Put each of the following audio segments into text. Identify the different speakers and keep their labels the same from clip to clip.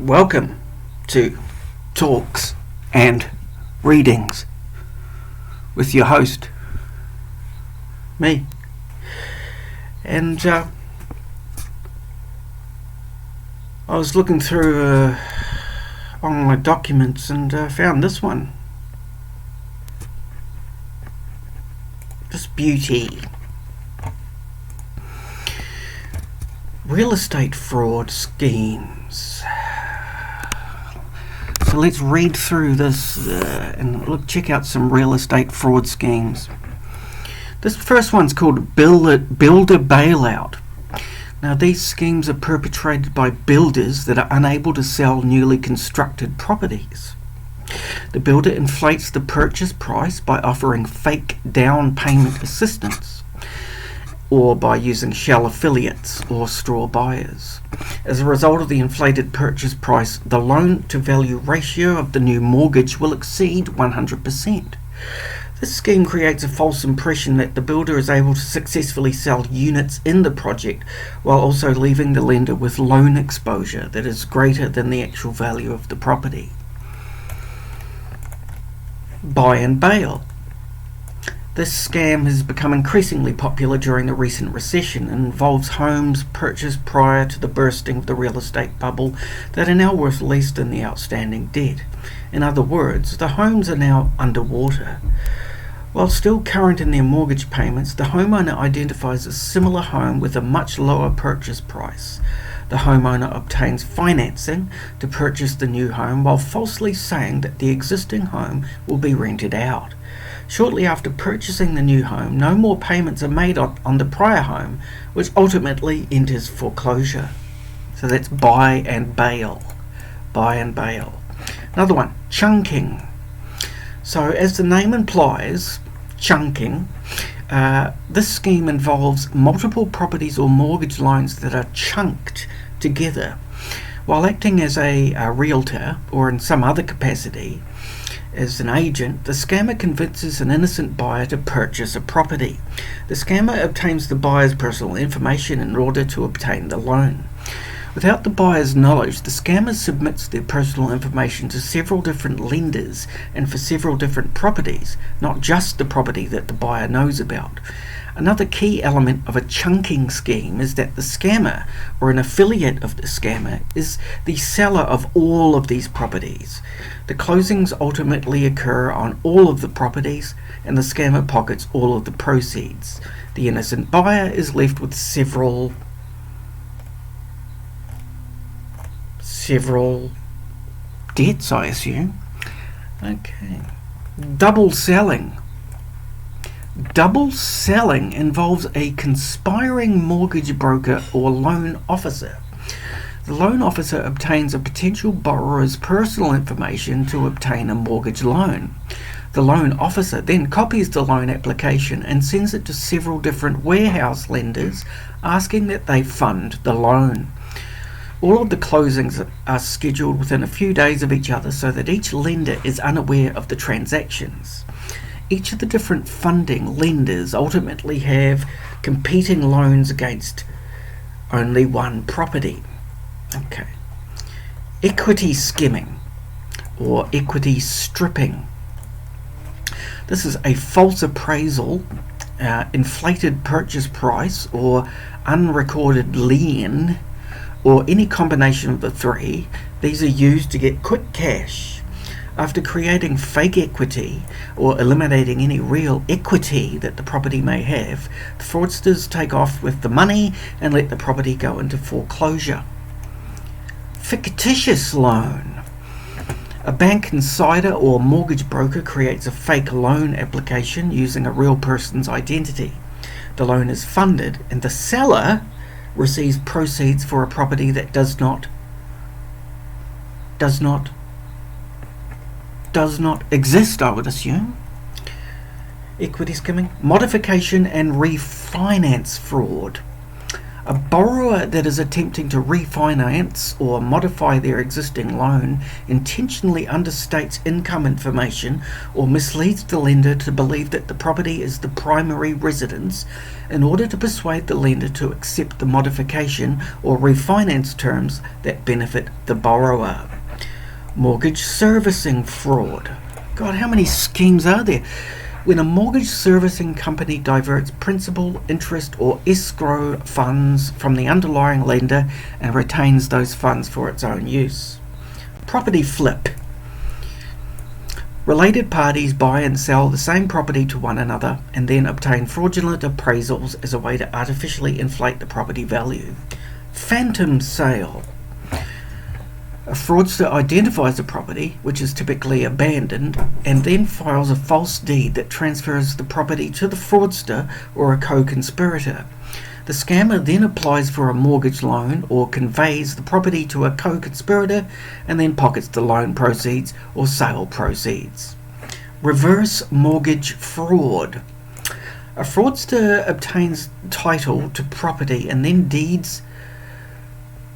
Speaker 1: Welcome to Talks and Readings with your host, me. And I was looking through on my documents and found this one. This beauty. Real estate fraud schemes. So let's read through this and check out some real estate fraud schemes. This first one's called Builder Bailout. Now, these schemes are perpetrated by builders that are unable to sell newly constructed properties. The builder inflates the purchase price by offering fake down payment assistance, or by using shell affiliates or straw buyers. As a result of the inflated purchase price, the loan-to-value ratio of the new mortgage will exceed 100%. This scheme creates a false impression that the builder is able to successfully sell units in the project while also leaving the lender with loan exposure that is greater than the actual value of the property. Buy and bail. This scam has become increasingly popular during the recent recession and involves homes purchased prior to the bursting of the real estate bubble that are now worth less than the outstanding debt. In other words, the homes are now underwater. While still current in their mortgage payments, the homeowner identifies a similar home with a much lower purchase price. The homeowner obtains financing to purchase the new home while falsely saying that the existing home will be rented out. Shortly after purchasing the new home, no more payments are made on the prior home, which ultimately enters foreclosure. So that's buy and bail. Buy and bail. Another one, chunking. So as the name implies, chunking, this scheme involves multiple properties or mortgage loans that are chunked together. While acting as a realtor or in some other capacity, as an agent, the scammer convinces an innocent buyer to purchase a property. The scammer obtains the buyer's personal information in order to obtain the loan. Without the buyer's knowledge, the scammer submits their personal information to several different lenders and for several different properties, not just the property that the buyer knows about. Another key element of a chunking scheme is that the scammer, or an affiliate of the scammer, is the seller of all of these properties. The closings ultimately occur on all of the properties, and the scammer pockets all of the proceeds. The innocent buyer is left with several debts, I assume. Okay. Double selling. Double selling involves a conspiring mortgage broker or loan officer. The loan officer obtains a potential borrower's personal information to obtain a mortgage loan. The loan officer then copies the loan application and sends it to several different warehouse lenders, asking that they fund the loan. All of the closings are scheduled within a few days of each other so that each lender is unaware of the transactions. Each of the different funding lenders ultimately have competing loans against only one property. Okay. Equity skimming or equity stripping. This is a false appraisal, inflated purchase price, or unrecorded lien, or any combination of the three. These are used to get quick cash. After creating fake equity or eliminating any real equity that the property may have, the fraudsters take off with the money and let the property go into foreclosure. Fictitious loan. A bank insider or mortgage broker creates a fake loan application using a real person's identity. The loan is funded and the seller receives proceeds for a property that does not exist, I would assume. Equity skimming. Modification and refinance fraud. A borrower that is attempting to refinance or modify their existing loan intentionally understates income information or misleads the lender to believe that the property is the primary residence in order to persuade the lender to accept the modification or refinance terms that benefit the borrower. Mortgage servicing fraud. God, how many schemes are there? When a mortgage servicing company diverts principal, interest, or escrow funds from the underlying lender and retains those funds for its own use. Property flip. Related parties buy and sell the same property to one another and then obtain fraudulent appraisals as a way to artificially inflate the property value. Phantom sale. A fraudster identifies a property, which is typically abandoned, and then files a false deed that transfers the property to the fraudster or a co-conspirator. The scammer then applies for a mortgage loan or conveys the property to a co-conspirator and then pockets the loan proceeds or sale proceeds. Reverse mortgage fraud. A fraudster obtains title to property and then deeds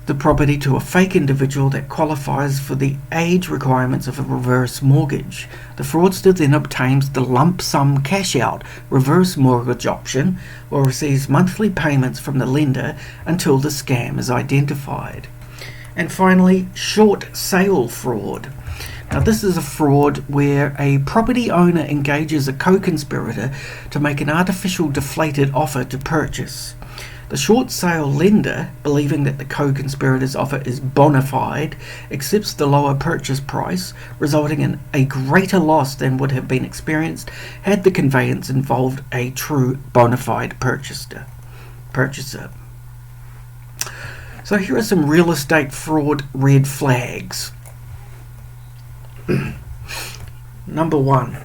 Speaker 1: the property to a fake individual that qualifies for the age requirements of a reverse mortgage. The fraudster then obtains the lump sum cash out reverse mortgage option or receives monthly payments from the lender until the scam is identified. And finally, short sale fraud. Now, this is a fraud where a property owner engages a co-conspirator to make an artificial deflated offer to purchase. The short sale lender, believing that the co-conspirator's offer is bona fide, accepts the lower purchase price, resulting in a greater loss than would have been experienced had the conveyance involved a true bona fide purchaser. So here are some real estate fraud red flags. Number 1.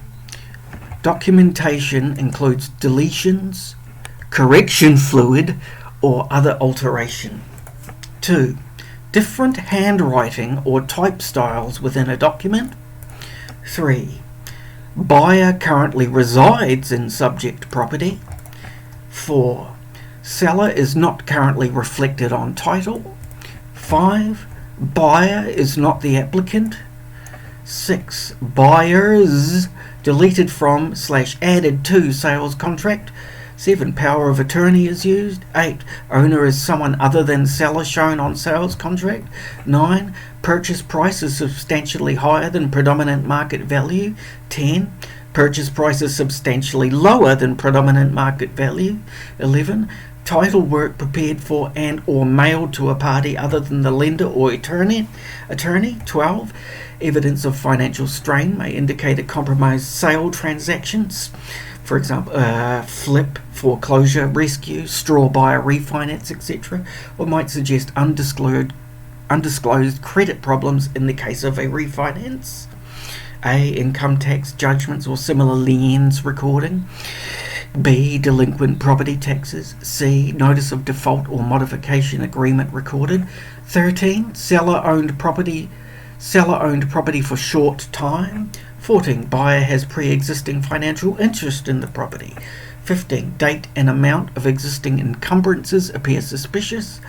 Speaker 1: Documentation includes deletions, correction fluid, or other alteration. 2. Different handwriting or type styles within a document. 3. Buyer currently resides in subject property. 4. Seller is not currently reflected on title. 5. Buyer is not the applicant. 6. Buyers deleted from / added to sales contract. 7. Power of attorney is used. 8. Owner is someone other than seller shown on sales contract. 9. Purchase price is substantially higher than predominant market value. 10. Purchase price is substantially lower than predominant market value. 11. Title work prepared for and or mailed to a party other than the lender or attorney. 12. Evidence of financial strain may indicate a compromised sale transactions. For example, flip, foreclosure, rescue, straw buyer, refinance, etc., or might suggest undisclosed credit problems in the case of a refinance. A. Income tax judgments or similar liens recording. B. Delinquent property taxes. C. Notice of default or modification agreement recorded. 13. Seller-owned property for short time. 14. Buyer has pre-existing financial interest in the property. 15. Date and amount of existing encumbrances appear suspicious.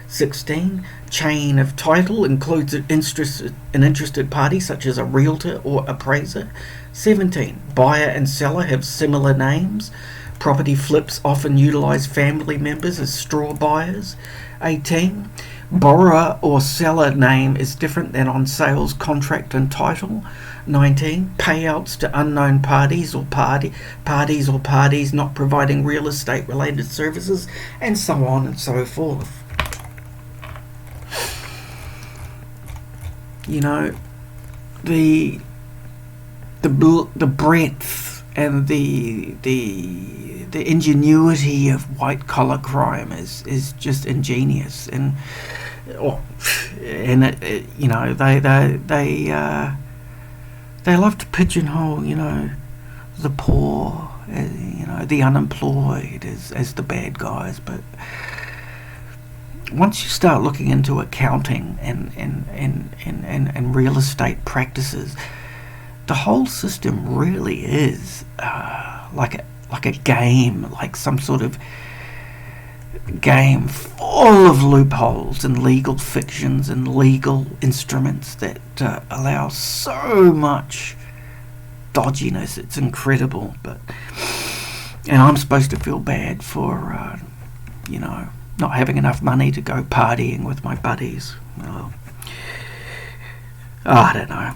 Speaker 1: 16. Chain of title includes an interested party such as a realtor or appraiser. 17. Buyer and seller have similar names. Property flips often utilize family members as straw buyers. 18. Borrower or seller name is different than on sales contract and title. 19. Payouts to unknown parties or parties not providing real estate related services, and so on and so forth. You know, the breadth and the ingenuity of white collar crime is just ingenious, and they love to pigeonhole, the poor, the unemployed as the bad guys. But once you start looking into accounting and real estate practices, the whole system really is like a game, like some sort of game full of loopholes and legal fictions and legal instruments that allow so much dodginess. It's incredible. And I'm supposed to feel bad for, not having enough money to go partying with my buddies. Well, I don't know.